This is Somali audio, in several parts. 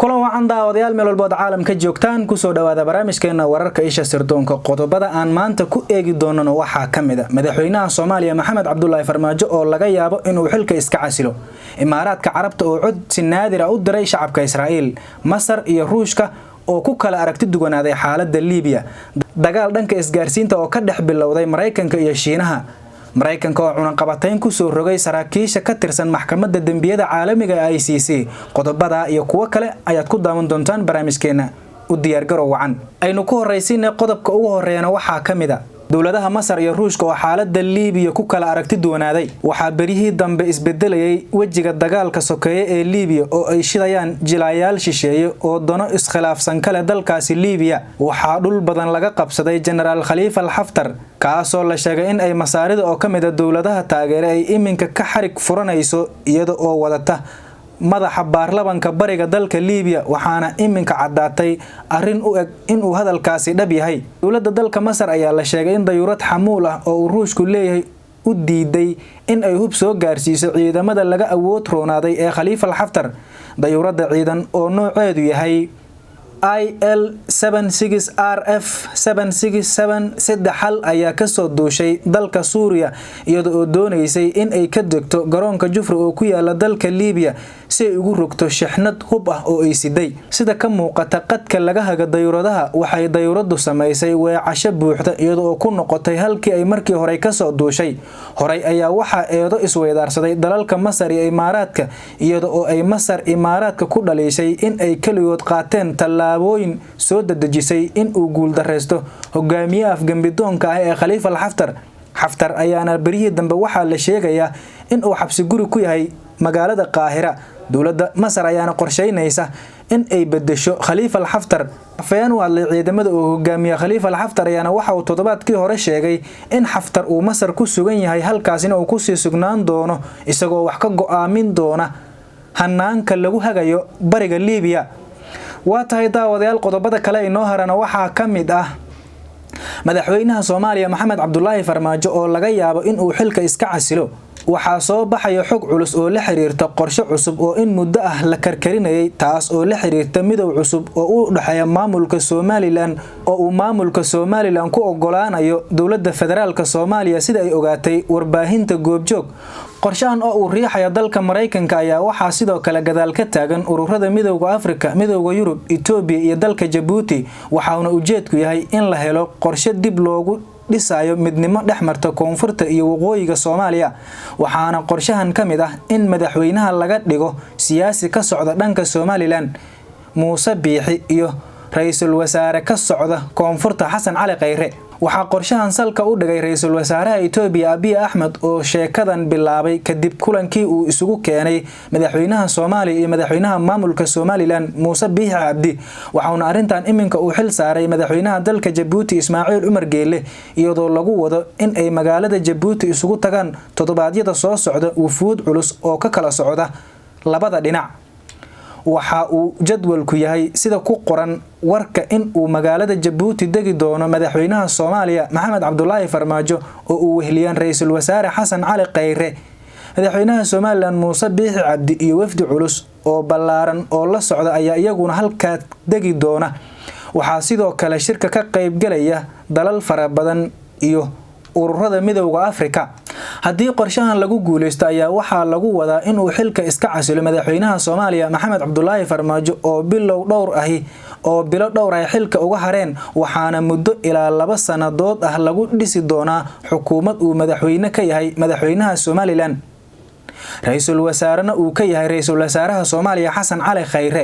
kulan wacan daawadayaal meel walba caalamka joogtaan ku soo dhawaada barnaamijkeena wararka isha sirdoonka qodobada aan maanta ku eegi doonano waxa kamid ah madaxweynaha Soomaaliya Maxamed Cabdullaahi Farmaajo oo laga yaabo inuu xilka iska casilo Imaaraadka Carabta oo cod si naadir ah u diray shacabka Israa'iil Masar iyo Ruushka oo ku kala aragti duwanaaday xaaladda Liibiya dagaal dhanka isgaarsiinta oo ka dhex bilowday Mareykanka iyo Shiinaha Mareykanka oo cunaqabatayn ku soo rogay saraakiisha ka tirsan maxkamadda dambiyada caalamiga ICC qodobada iyo kuwa kale ayaad ku daawan doontaan barnaamijkeena u diyaar garow wacan aynu ku horeysiinay qodobka ugu horeeyana waxa kamid ah dawladaha Masar iyo Ruushka oo xaaladda Liibiya ku kala aragti duwanaaday waxa berihii dambe isbedelayay wajiga dagaalka sokeeye ee Liibiya oo ay shidayaan jilayaal shisheeye oo dano iskhilaafsan kale dalkaasi Liibiya waxa dhul badan laga qabsaday General Khalifa Haftar kaasoo la sheegay in ay masaarida oo kamid ah dawladaha taageeray ay iminka ka xarig furanayso iyada oo wadata madaxa baarlamaanka bariga dalka Liibiya waxaana iminka cadaatay arin u eg in uu hadalkaasi dhab yahay dawladda dalka Masar ayaa la sheegay in dayuurad xamuul ah oo Ruushku leeyahay u diiday in ay hub soo gaarsiiso ciidamada laga awood roonaaday ee Khalifa Haftar dayuuradda ciidan oo nooceedu yahay IL-76RF 767 hal ayaa ka soo duushay dalka Suuriya iyadoo oo doonaysay in ay ka degto garoonka Jufra oo ku yaala dalka Liibiya si ay ugu rogto shixnad hub ah oo ay siday sida ka muuqata qadka laga haga dayuuradaha waxay dayuuradu sameysay weecasho buuxda iyadoo oo ku noqotay halkii ay markii hore ka soo duushay horay ayaa waxa eedo isweydaarsaday dalalka Masar iyo Imaaraadka iyadoo oo ay Masar Imaaraadka ku dhaleeshay in ay kaliyood qaateen tallaabooyin soo dadajisay in uu guul dareysto hogaamiyaha afgambidoonka ah ee Khalifa Haftar ayaana berihii dambe waxa la sheegayaa in uu xabsi guri ku yahay magaalada Qaahira dawladda Masar ayaana qorsheynaysa in ay bedesho Khalifa Haftar afayaan waa la ciidamada oo hogaamiya Khalifa Haftar ayaana waxa uu toddobaadkii hore sheegay in Haftar uu Masar ku sugan yahay halkaasina uu ku sii sugnaan doono isagoo wax ka go'aamin doona hanaanka lagu hagayo bariga Liibiya waa tahay daawadayaal qodobada kale inoo harana waxa kamid ah madaxweynaha Soomaaliya Maxamed Cabdullaahi Farmaajo oo laga yaabo in uu xilka iska casilo waxa soo baxay xog culus oo la xiriirta qorshe cusub oo in muddo ah la karkarinayay taas oo la xiriirta midow cusub oo u dhaxeeya maamulka Soomaaliland oo uu maamulka Soomaaliland ku ogolaanayo dawladda federaalka Soomaaliya sida ay ogaatay warbaahinta goobjoog qorshahan oo uu riixaya dalka Mareykanka ayaa waxa sidoo kale gadaal ka taagan ururada midowga Afrika midowga Yurub Itoobiya iyo dalka Djibouti waxaana ujeedku yahay in la helo qorshe dib loogu dhisayo midnimo dhexmarta koonfurta iyo waqooyiga Soomaaliya waxaana qorshahan kamid ah in madaxweynaha laga dhigo siyaasi ka socda dhanka Somaliland Muuse Biixi iyo ra'iisul wasaare ka socda koonfurta Xasan Cali Khayre waxa qorshahan salka u dhigay ra'iisul wasaaraha Itoobiya Abiy Ahmed oo sheekadan bilaabay kadib kulankii uu isugu keenay madaxweynaha Soomaaliya iyo madaxweynaha maamulka Somaliland Muuse Biixi Cabdi waxaana arintan iminka uu xil saaray madaxweynaha dalka Djibouti Ismaaciil Umar Geele iyadoo lagu wado in ay magaalada Djibouti isugu tagaan toddobaadyada soo socda wufuud culus oo ka kala socda labada dhinac waxa uu jadwalku yahay sida ku qoran warka in uu magaalada Djibouti degi doono madaxweynaha Soomaaliya Maxamed Cabdullaahi Farmaajo oo uu wehliyaan ra'iisul wasaare Xasan Cali Khayre madaxweynaha Somaliland Muuse Biixi Cabdi iyo wafdi culus oo ballaaran oo la socda ayaa iyaguna halka degi doona waxa sidoo kale shirka ka qayb galaya dalal fara badan iyo ururada midowga Afrika haddii qorshahan lagu guuleysto ayaa waxa lagu wadaa in uu xilka iska casilo madaxweynaha Soomaaliya Maxamed Cabdullaahi Farmaajo oo bilo dhowr ah xilka uga hareen waxaana muddo ilaa 2 sanadood ah lagu dhisi doonaa xukuumad uu madaxweyne ka yahay madaxweynaha Somaliland ra'iisul wasaarena uu ka yahay ra'iisul wasaaraha Soomaaliya Xasan Cali Khayre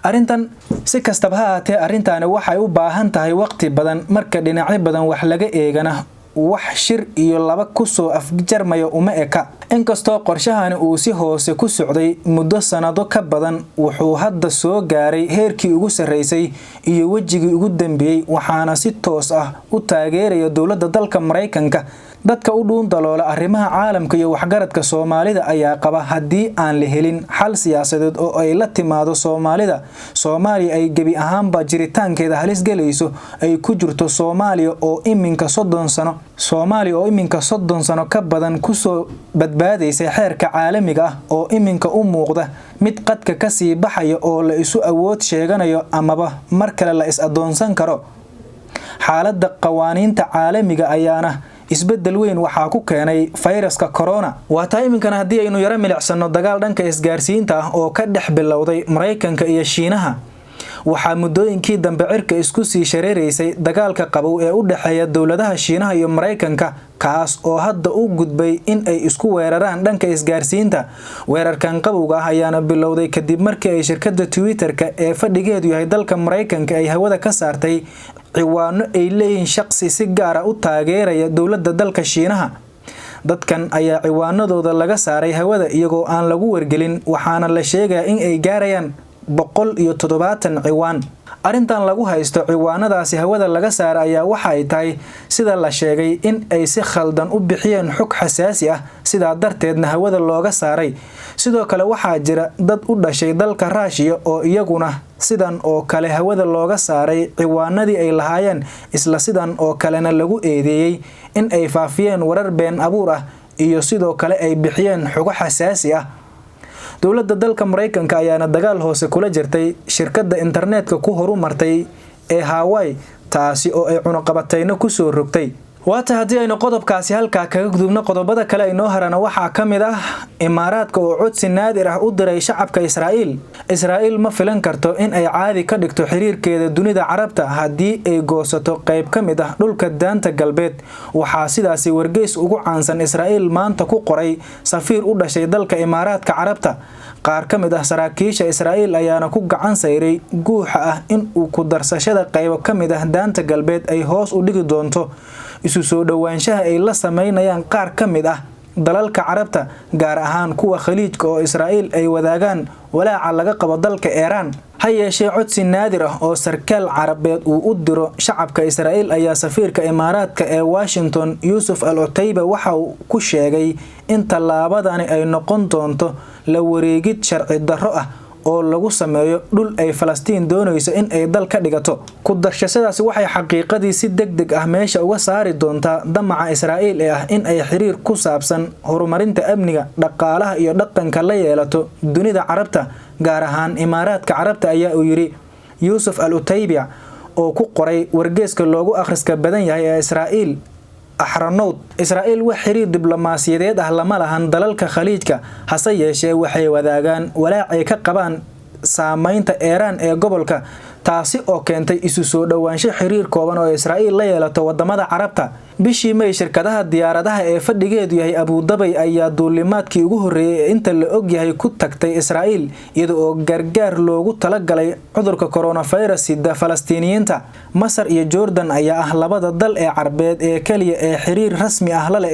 arintan si kastaba ha ahaatee arintani waxay u baahan tahay waqti badan marka dhinacyo badan wax laga eegana wax shir iyo laba ku soo afjarmayo uma eka inkastoo qorshahani uu si hoose ku socday muddo sanado ka badan wuxuu hadda soo gaaray heerkii ugu sareysay iyo wajigii ugu dambeeyay waxaana si toos ah u taageeraya dawladda dalka Mareykanka dadka u dhuun daloola arrimaha caalamka iyo waxgaradka Soomaalida ayaa qaba haddii aan la helin xal siyaasadeed oo ay la timaado Soomaalida Soomaaliya ay gebi ahaanba jiritaankeeda halis galayso ay ku jirto Soomaaliya oo iminka 30 sano ka badan ku soo badbaadaysay xeerka caalamiga ah oo iminka u muuqda mid qadka ka sii baxaya oo la isu awood sheeganayo amaba mar kale la is adoonsan karo xaaladda qawaaniinta caalamiga ayaana isbedel weyn waxa ku keenay fayraska corona waata iminkana hadii aynu yara milicsano dagaal dhanka isgaarsiinta ah oo ka dhex bilowday Mareykanka iyo Shiinaha waxa muddooyinkii dambe cirka isku sii shareereysay dagaalka qabow ee u dhaxeeya dawladaha Shiinaha iyo Mareykanka kaas oo hadda u gudbay in ay isku weeraraan dhanka isgaarsiinta weerarkan qabowga ah ayaana bilowday kadib markii ay shirkadda Twitter-ka ee fadhigeedu yahay dalka Mareykanka ay hawada ka saartay ciwaano ay leeyihiin shaqsi si gaar ah u taageeraya dawladda dalka Shiinaha dadkan ayaa ciwaanadooda laga saaray hawada iyagoo aan lagu wargelin waxaana la sheegaa in ay gaarayaan 170 ciwaan arintan lagu haysto ciwaanadaasi hawada laga saar ayaa waxa ay tahay sida la sheegay in ay si khaldan u bixiyeen xog xasaasi ah sida darteedna hawada looga saaray sidoo kale waxa jira dad u dhashay dalka Russia oo iyaguna sidan oo kale hawada looga saaray ciwaanadii ay lahaayeen isla sidan oo kalena lagu eedeeyay in ay faafiyeen warar been abuur ah iyo sidoo kale ay bixiyeen xog xasaasi ah dawladda dalka Mareykanka ayaana dagaal hoose kula jirtay shirkadda internetka ku horumartay ee Hawaii taasi oo ay cunaqabatayna ku soo rogtay waata hadii aynu qodobkaasi halka kaga gudubno qodobada kale ay noo harana waxa kamid ah Imaaraadka oo codsi naadir ah u diray shacabka Israa'iil ma filan karto in ay caadi ka dhigto xiriirkeeda dunida Carabta hadii ay goosato qayb kamid ah dhulka daanta galbeed waxa sidaasi wargeys ugu caansan Israa'iil maanta ku qoray safiir u dhashay dalka Imaaraadka Carabta qaar kamid ah saraakiisha Israa'iil ayaana ku gacan sayray guuxa ah in uu ku darsashada qayb kamid ah daanta galbeed ay hoos u dhigi doonto isu soo dhawaanshaha ay la sameynayaan qaar kamid ah dalalka Carabta gaar ahaan kuwa Khaliijka oo Israa'iil ay wadaagaan walaaca laga qabo dalka Iran hayeeshee codsi naadir ah oo sarkaal Carabeed uu u diro shacabka Israa'iil ayaa safiirka Imaaraadka ee Washington Yusuf Al-Utayba waxa uu ku sheegay in talaabadani ay noqon doonto la wareegid sharci darro ah oo lagu sameeyo dhul ay Falastiin doonayso in ay dal ka dhigato ku darshadaasi waxay xaqiiqadii si degdeg ah meesha uga saari doontaa damaca Israa'iil ee ah in ay xiriir ku saabsan horumarinta amniga dhaqaalaha iyo dhaqanka la yeelato dunida Carabta gaar ahaan Imaaraadka Carabta ayaa uu yiri Yusuf Al-Utayba oo ku qoray wargeyska loogu akhriska badan yahay ee Israa'iil Ahronout Israa'iil wax xiriir diblomaasiyadeed ah lama lahan dalalka Khaliijka hase yeeshee waxay wadaagaan walaac ay ka qabaan saameynta Iran ee gobolka taasi oo keentay isu soo dhawaansho xiriir kooban oo Israa'iil la yeelato wadamada Carabta bishii May shirkadaha diyaaradaha ee fadhigeedu yahay Abu Dhabi ayaa duulimaadkii ugu horeeyay inta la og yahay ku tagtay Israa'iil iyadoo oo gargaar loogu talagalay cudurka coronavirus sida Falastiiniyiinta Masar iyo Jordan ayaa ah labada dal ee Carabeed ee kaliya ee xiriir rasmi ah la leh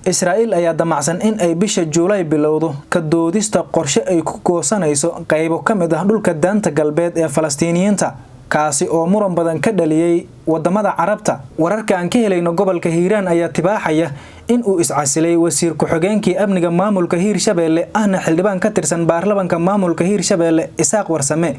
Israa'iil ayaa damacsan in ay bisha July bilowdo ka doodista qorshe ay ku goosanayso qaybo kamid ah dhulka daanta galbeed ee Falastiiniyiinta kaasi oo muran badan ka dhaliyay wadamada Carabta wararka aan ka helayno gobolka Hiiraan ayaa tibaaxaya in uu iscasilay wasiir ku-xigeenkii amniga maamulka Hiirshabeelle ahna xildhibaan ka tirsan baarlamaanka maamulka Hiirshabeelle Isaaq Warsame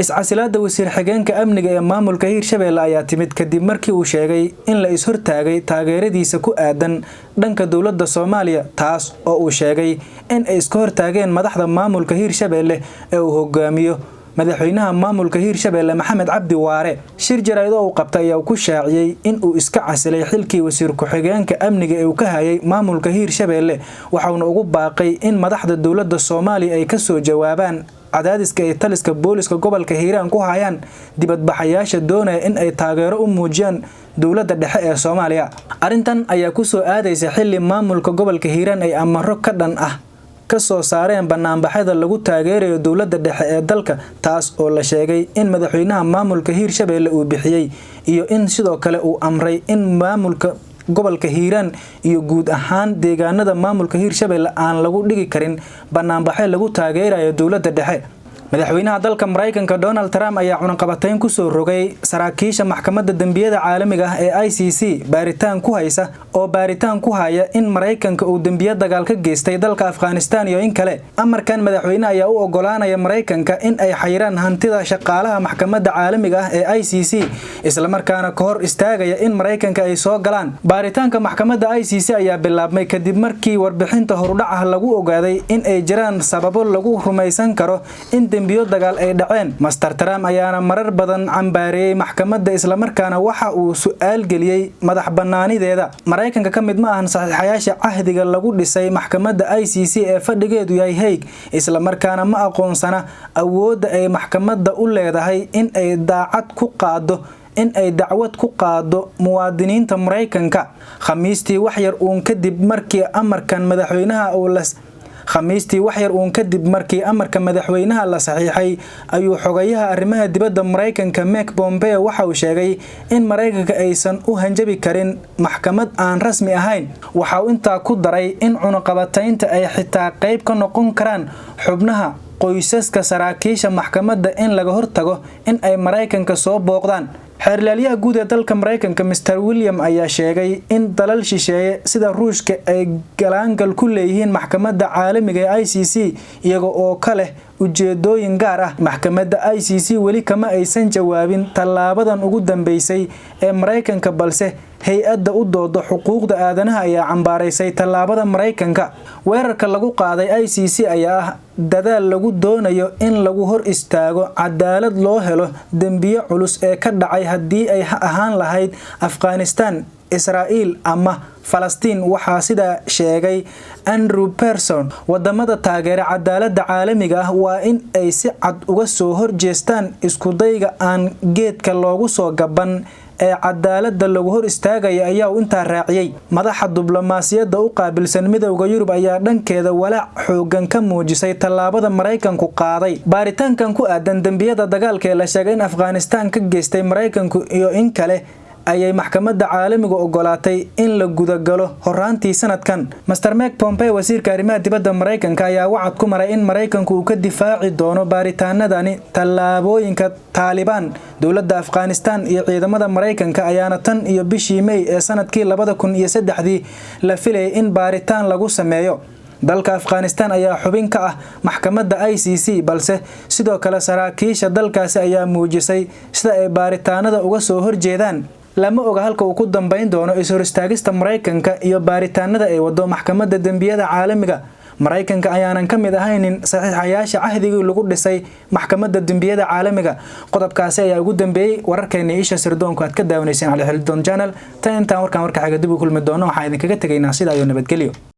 iscasilaada wasiir xigeenka amniga ee maamulka Hiirshabeelle ayaa timid kadib markii uu sheegay in la is hortaagay taageeradiisa ku aadan dhanka dawladda Soomaaliya taas oo uu sheegay in ay iska hortaageen madaxda maamulka Hiirshabeelle ee uu hogaamiyo madaxweynaha maamulka Hiirshabeelle Maxamed Cabdi Waare shir jaraa'id oo qabtay ayaa ku shaaciyay in uu iska casilay xilkii wasiir ku-xigeenka amniga ee uu ka hayay maamulka Hiirshabeelle waxaana ugu baaqay in madaxda dawladda Soomaaliya ay ka soo jawaabaan cadaadiska ay taliska booliska gobolka Hiiraan ku hayaan dibadbaxayaasha doonaya in ay taageero u muujiyaan dawladda dhexe ee Soomaaliya arintan ayaa ku soo aadaysa xilli maamulka gobolka Hiiraan ay amaro ka dhan ah ka soo saareen banaanbaxyada lagu taageerayo dawladda dhexe ee dalka taas oo la sheegay in madaxweynaha maamulka Hiirshabeelle uu bixiyay iyo in sidoo kale uu amray in maamulka gobolka Hiiraan iyo guud ahaan deegaanada maamulka Hiirshabeelle aan lagu dhigi karin banaanbaxyo lagu taageerayo dawladda dhexe madaxweynaha dalka Mareykanka Donald Trump ayaa cunaqabatayn ku soo rogay saraakiisha maxkamadda dambiyada caalamiga ah ee ICC baaritaan ku haya in Mareykanka uu dambiyo dagaal ka geystay dalka Afghanistan iyo in kale. Amarkan madaxweynaha ayaa u ogolaanaya Mareykanka in ay xayraan hantida shaqaalaha maxkamadda caalamiga ah ee ICC isla markaana ka hor istaagaya in Mareykanka ay soo galaan. Baaritaanka maxkamadda ICC ayaa bilaabmay kadib markii warbixinta horudhaca lagu ogaaday in ay jiraan sababo lagu rumaysan karo in dambiyo dagaal ay dhaceen. Master Trump ayaana marar badan cambaareeyay maxkamadda isla markaana waxa uu su'aal geliyay madax bannaanideeda. Mareykanka ka mid ma ahan saxiixayaasha cahdiga lagu dhisay maxkamadda ICC ee fadhigeedu yahay Hague isla markaana ma aqoonsana awoodda ay maxkamadda u leedahay in ay dacwad ku qaado muwaadiniinta Mareykanka. Khamiistii wax yar uun kadib markii amarka madaxweynaha la saxiixay ayuu xogayaha arrimaha dibadda Mareykanka Mike Pompeo waxa uu sheegay in Mareykanka aysan u hanjabi karin maxkamad aan rasmi ahayn. Waxa uu intaa ku daray in cunaqabataynta ay xitaa qayb ka noqon karaan xubnaha qoysaska saraakiisha maxkamadda in laga hortago in ay Mareykanka soo booqdaan. xeerlaaliyaha guud ee dalka Mareykanka Mr. William ayaa sheegay in dalal shisheeye sida Ruushka ay galaangal ku leeyihiin maxkamadda caalamiga ee ICC iyaga oo kale ujeedooyin gaar ah. Maxkamadda ICC weli kama aysan jawaabin tallaabadan ugu dambeysay ee Mareykanka, balse hay'adda u dooda xuquuqda aadanaha ayaa cambaaraysay tallaabada Mareykanka. Weerarka lagu qaaday ICC ayaa ah dadaal lagu doonayo in lagu hor istaago cadaalad loo helo dambiyo culus ee ka dhacay haddii ay ahaan lahayd Afghanistan, Israa'iil ama Falastiin. waxaa sida sheegay Andrew Pearson, wadamada taageera cadaaladda caalamiga ah waa in ay si cad uga soo horjeestaan isku dayga aan geedka loogu soo gaban ee cadaaladda lagu hor istaagaya ayaa intaa raaciyay. Madaxa diblomaasiyadda u qaabilsan Midowga Yurub ayaa dhankeeda walaac xoogan ka muujisay tallaabada Mareykanku qaaday. Baaritaankan ku aadan dambiyada dagaalka ee la sheegay in Afghanistan ka geystay Mareykanku iyo in kale ayay maxkamadda caalamiga ogolaatay in la gudagalo horaantii sanadkan. Mr. Mike Pompeo, wasiirka arrimaha dibadda Mareykanka, ayaa wacad ku maray in Mareykanku uu ka difaaci doono baaritaanadani tallaabooyinka Taliban. Dowladda Afghanistan iyo ciidamada Mareykanka ayaana tan iyo bishii May ee sanadkii 2003 la filayay in baaritaan lagu sameeyo. dalka Afghanistan ayaa xubin ka ah maxkamadda ICC, balse sidoo kale saraakiisha dalkaasi ayaa muujisay sida ay baaritaanada uga soo horjeedaan. lama oga halka uu ku dambeyn doono is hor istaagista Mareykanka iyo baaritaanada ay wado maxkamadda dambiyada caalamiga. Mareykanka ayaanan ka mid ahaynin saxiixayaasha cahdigii lagu dhisay maxkamadda dambiyada caalamiga. qodobkaasi ayaa ugu dambeeyay wararkeena isha sirdoonku aad ka daawanayseen Ali Xildon Channel. Tan intaan warkaan warka xiga dib u kulmi doono waxaan idinkaga tagaynaa sida ayo nabadgelyo.